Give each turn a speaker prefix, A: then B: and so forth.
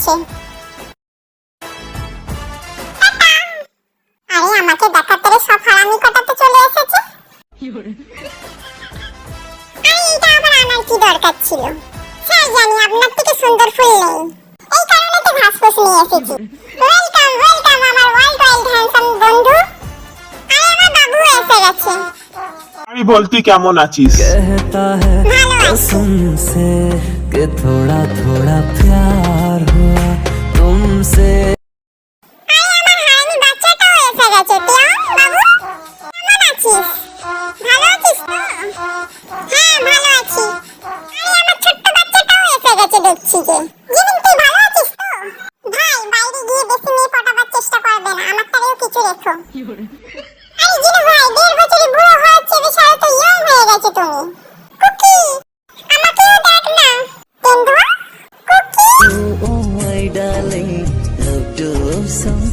A: এসেছে। আরে আমাকে দেখাতে সব হারামি কটাতে চলে এসেছে। আরে এটা আবার আনার কি দরকার ছিল? স্যার জানি আপনার থেকে সুন্দর ফুল নেই, এই কারণে তো ঘাসফুস নিয়ে এসেছি। ওয়েলকাম ওয়েলকাম আমার ওয়াইল্ড হ্যান্ডসাম বন্ধু। আরে আমার বাবু এসে গেছে।
B: আমি বলতি কেমন আছিস?
C: कहता है कसम से कि थोड़ा थोड़ा प्यार हुआ तुमसे।
A: আরে আমার হারামি বাচ্চাটাও এসে গেছে। টিয়া বাবু কেমন আছিস? ভালো আছিস তো? হ্যাঁ ভালো আছি। আরে আমার ছোট্ট বাচ্চাটাও এসে গেছে দেখছি যে। জিমিন তুই ভালো আছিস তো? ভাই বাইরে গিয়ে বেশি মেয়ে পটাবার চেষ্টা করবে না, আমার তারেও কিছু রেখো। আরে জিনু ভাই 1.5 বছরের বুড়ো হচ্ছে, বিশাল তো ইয়ং হয়ে গেছে তুমি। কুকি আমাকেও দেখ না। তেন্দুয়া cookie
C: Oh my darling, love to some